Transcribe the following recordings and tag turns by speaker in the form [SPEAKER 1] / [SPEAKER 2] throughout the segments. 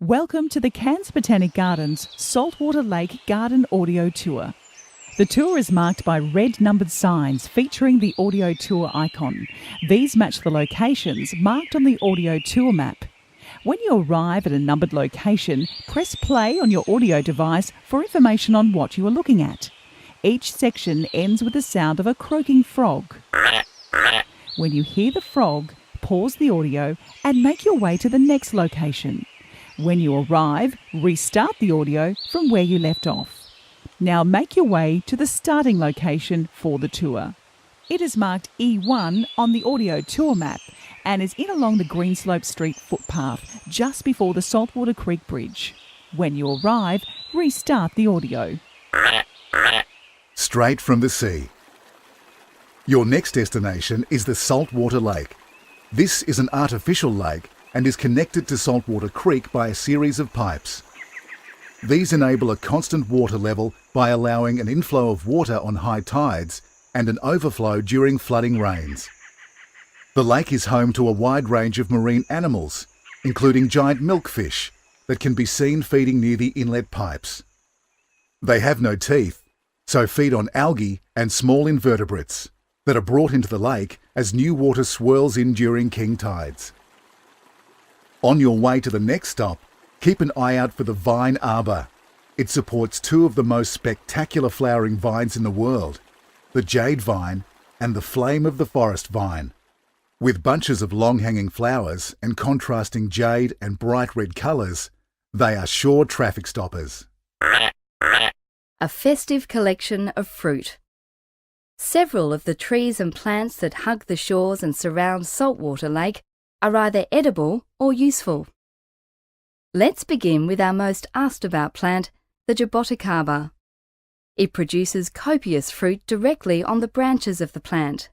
[SPEAKER 1] Welcome to the Cairns Botanic Gardens Saltwater Lake Garden Audio Tour. The tour is marked by red numbered signs featuring the audio tour icon. These match the locations marked on the audio tour map. When you arrive at a numbered location, press play on your audio device for information on what you are looking at. Each section ends with the sound of a croaking frog. When you hear the frog, pause the audio and make your way to the next location. When you arrive, restart the audio from where you left off. Now make your way to the starting location for the tour. It is marked E1 on the audio tour map and is in along the Greenslope Street footpath just before the Saltwater Creek bridge. When you arrive, restart the audio.
[SPEAKER 2] Straight from the sea. Your next destination is the Saltwater Lake. This is an artificial lake and is connected to Saltwater Creek by a series of pipes. These enable a constant water level by allowing an inflow of water on high tides and an overflow during flooding rains. The lake is home to a wide range of marine animals, including giant milkfish that can be seen feeding near the inlet pipes. They have no teeth, so feed on algae and small invertebrates that are brought into the lake as new water swirls in during king tides. On your way to the next stop, keep an eye out for the vine Arbor. It supports two of the most spectacular flowering vines in the world, the Jade Vine and the Flame of the Forest Vine. With bunches of long-hanging flowers and contrasting jade and bright red colours, they are sure traffic stoppers.
[SPEAKER 3] A festive collection of fruit. Several of the trees and plants that hug the shores and surround Saltwater Lake are either edible or useful. Let's begin with our most asked about plant, the Jabuticaba. It produces copious fruit directly on the branches of the plant.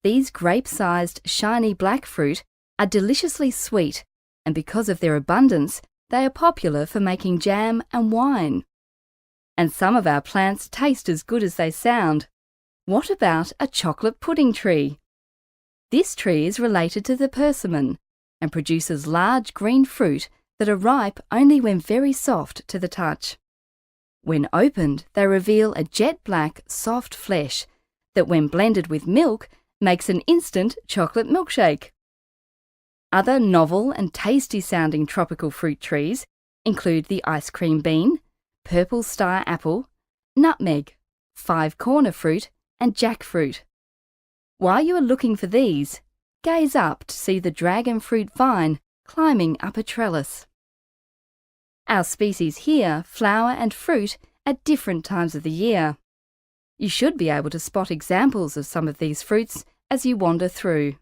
[SPEAKER 3] These grape-sized, shiny black fruit are deliciously sweet, and because of their abundance, they are popular for making jam and wine. And some of our plants taste as good as they sound. What about a chocolate pudding tree? This tree is related to the persimmon and produces large green fruit that are ripe only when very soft to the touch. When opened, they reveal a jet black, soft flesh that, when blended with milk, makes an instant chocolate milkshake. Other novel and tasty-sounding tropical fruit trees include the ice cream bean, purple star apple, nutmeg, five-corner fruit, and jackfruit. While you are looking for these, gaze up to see the dragon fruit vine climbing up a trellis. Our species here flower and fruit at different times of the year. You should be able to spot examples of some of these fruits as you wander through.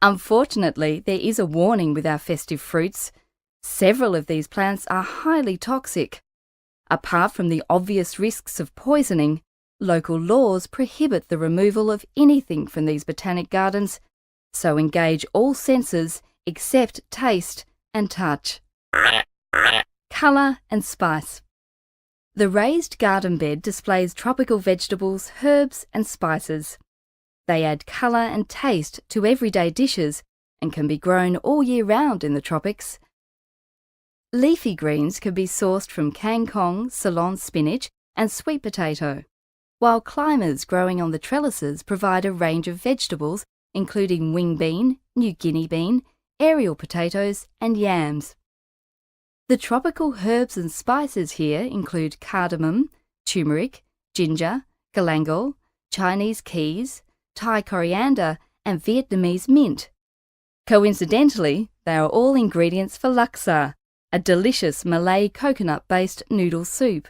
[SPEAKER 3] Unfortunately, there is a warning with our festive fruits. Several of these plants are highly toxic. Apart from the obvious risks of poisoning, local laws prohibit the removal of anything from these botanic gardens, so engage all senses except taste and touch. Colour and spice. The raised garden bed displays tropical vegetables, herbs and spices. They add colour and taste to everyday dishes and can be grown all year round in the tropics. Leafy greens can be sourced from kangkong, Ceylon spinach and sweet potato, while climbers growing on the trellises provide a range of vegetables including wing bean, New Guinea bean, aerial potatoes and yams. The tropical herbs and spices here include cardamom, turmeric, ginger, galangal, Chinese keys, Thai coriander and Vietnamese mint. Coincidentally, they are all ingredients for laksa, a delicious Malay coconut-based noodle soup.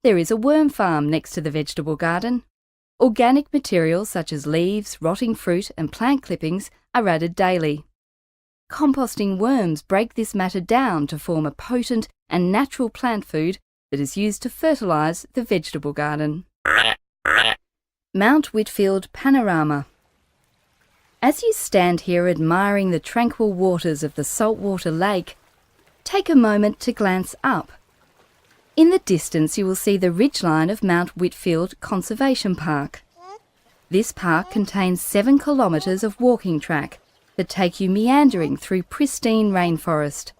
[SPEAKER 3] There is a worm farm next to the vegetable garden. Organic materials such as leaves, rotting fruit and plant clippings are added daily. Composting worms break this matter down to form a potent and natural plant food that is used to fertilise the vegetable garden. Mount Whitfield Panorama. As you stand here admiring the tranquil waters of the Saltwater Lake, take a moment to glance up. In the distance you will see the ridgeline of Mount Whitfield Conservation Park. This park contains 7 kilometres of walking track that take you meandering through pristine rainforest.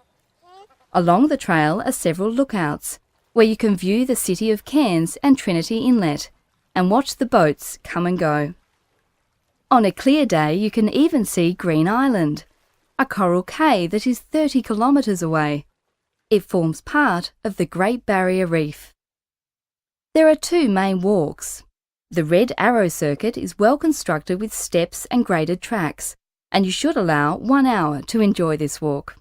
[SPEAKER 3] Along the trail are several lookouts, where you can view the city of Cairns and Trinity Inlet and watch the boats come and go. On a clear day, you can even see Green Island, a coral cay that is 30 kilometres away. It forms part of the Great Barrier Reef. There are two main walks. The Red Arrow Circuit is well constructed with steps and graded tracks, and you should allow 1 hour to enjoy this walk.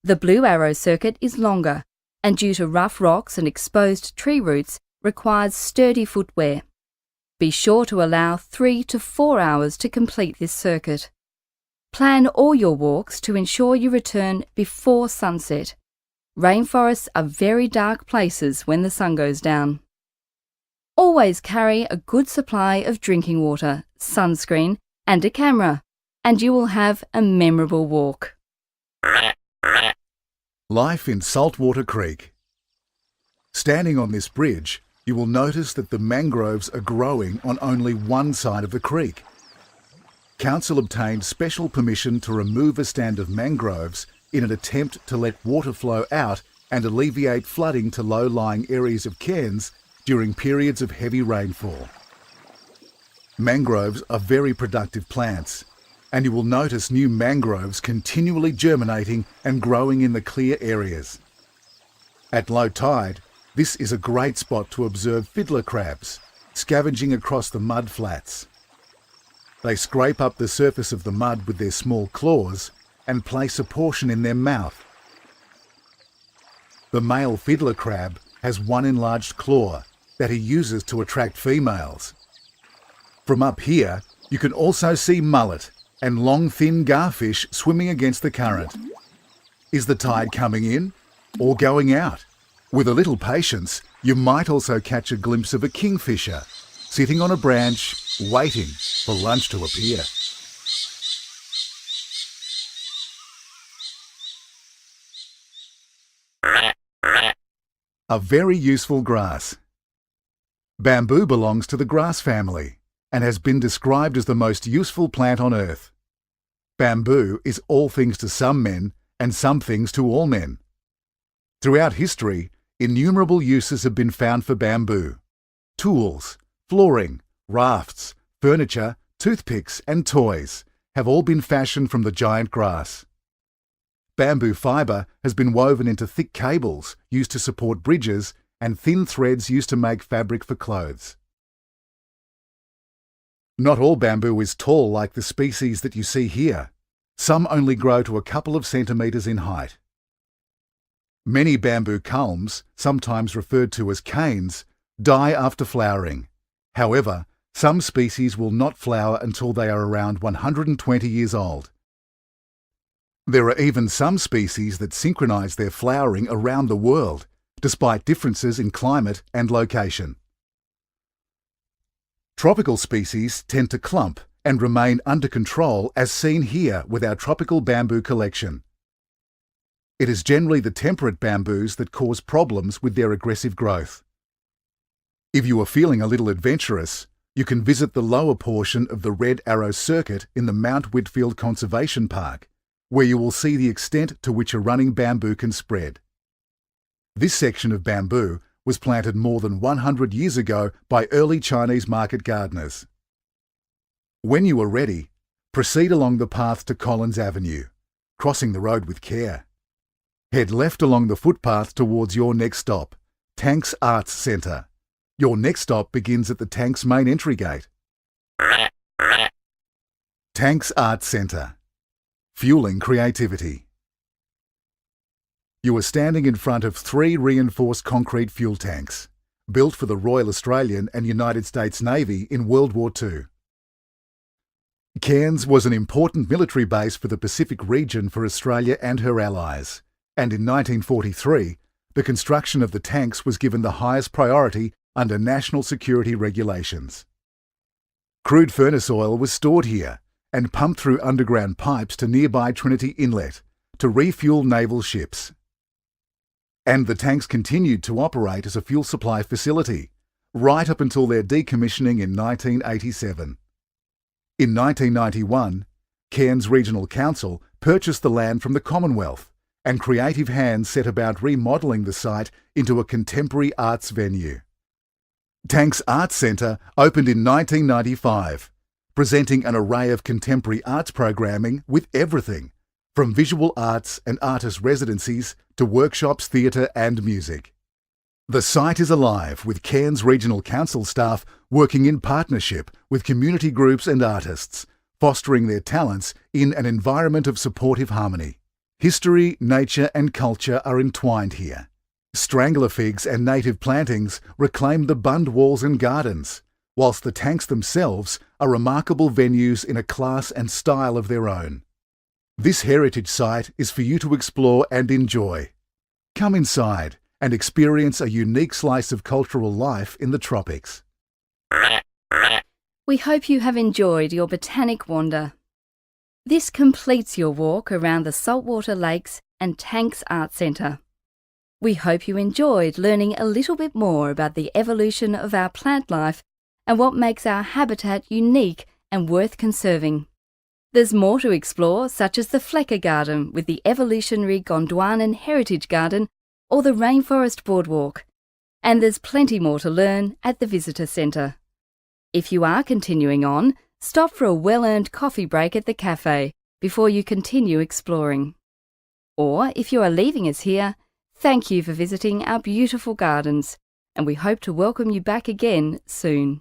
[SPEAKER 3] The Blue Arrow Circuit is longer, and due to rough rocks and exposed tree roots, requires sturdy footwear. Be sure to allow 3 to 4 hours to complete this circuit. Plan all your walks to ensure you return before sunset. Rainforests are very dark places when the sun goes down. Always carry a good supply of drinking water, sunscreen, and a camera, and you will have a memorable walk.
[SPEAKER 2] Life in Saltwater Creek. Standing on this bridge, you will notice that the mangroves are growing on only one side of the creek. Council obtained special permission to remove a stand of mangroves in an attempt to let water flow out and alleviate flooding to low-lying areas of Cairns during periods of heavy rainfall. Mangroves are very productive plants, and you will notice new mangroves continually germinating and growing in the clear areas. At low tide, this is a great spot to observe fiddler crabs, scavenging across the mud flats. They scrape up the surface of the mud with their small claws and place a portion in their mouth. The male fiddler crab has one enlarged claw that he uses to attract females. From up here, you can also see mullet and long thin garfish swimming against the current. Is the tide coming in or going out? With a little patience, you might also catch a glimpse of a kingfisher sitting on a branch waiting for lunch to appear. A very useful grass. Bamboo belongs to the grass family and has been described as the most useful plant on earth. Bamboo is all things to some men and some things to all men. Throughout history, innumerable uses have been found for bamboo. Tools, flooring, rafts, furniture, toothpicks and toys have all been fashioned from the giant grass. Bamboo fibre has been woven into thick cables used to support bridges and thin threads used to make fabric for clothes. Not all bamboo is tall like the species that you see here. Some only grow to a couple of centimetres in height. Many bamboo culms, sometimes referred to as canes, die after flowering. However, some species will not flower until they are around 120 years old. There are even some species that synchronise their flowering around the world, despite differences in climate and location. Tropical species tend to clump and remain under control, as seen here with our tropical bamboo collection. It is generally the temperate bamboos that cause problems with their aggressive growth. If you are feeling a little adventurous, you can visit the lower portion of the Red Arrow Circuit in the Mount Whitfield Conservation Park, where you will see the extent to which a running bamboo can spread. This section of bamboo was planted more than 100 years ago by early Chinese market gardeners. When you are ready, proceed along the path to Collins Avenue, crossing the road with care. Head left along the footpath towards your next stop, Tanks Arts Centre. Your next stop begins at the Tanks main entry gate. Tanks Arts Centre. Fueling creativity. You are standing in front of 3 reinforced concrete fuel tanks, built for the Royal Australian and United States Navy in World War II. Cairns was an important military base for the Pacific region for Australia and her allies, and in 1943, the construction of the tanks was given the highest priority under national security regulations. Crude furnace oil was stored here and pumped through underground pipes to nearby Trinity Inlet to refuel naval ships. And the tanks continued to operate as a fuel supply facility, right up until their decommissioning in 1987. In 1991, Cairns Regional Council purchased the land from the Commonwealth, and creative hands set about remodelling the site into a contemporary arts venue. Tank's Arts Centre opened in 1995, presenting an array of contemporary arts programming with everything, from visual arts and artist residencies to workshops, theatre and music. The site is alive with Cairns Regional Council staff working in partnership with community groups and artists, fostering their talents in an environment of supportive harmony. History, nature and culture are entwined here. Strangler figs and native plantings reclaim the bund walls and gardens, whilst the tanks themselves are remarkable venues in a class and style of their own. This heritage site is for you to explore and enjoy. Come inside and experience a unique slice of cultural life in the tropics.
[SPEAKER 3] We hope you have enjoyed your botanic wander. This completes your walk around the Saltwater Lakes and Tank's Art Centre. We hope you enjoyed learning a little bit more about the evolution of our plant life and what makes our habitat unique and worth conserving. There's more to explore, such as the Flecker Garden with the evolutionary Gondwanan Heritage Garden or the Rainforest Boardwalk. And there's plenty more to learn at the Visitor Centre. If you are continuing on, stop for a well-earned coffee break at the cafe before you continue exploring. Or if you are leaving us here, thank you for visiting our beautiful gardens, and we hope to welcome you back again soon.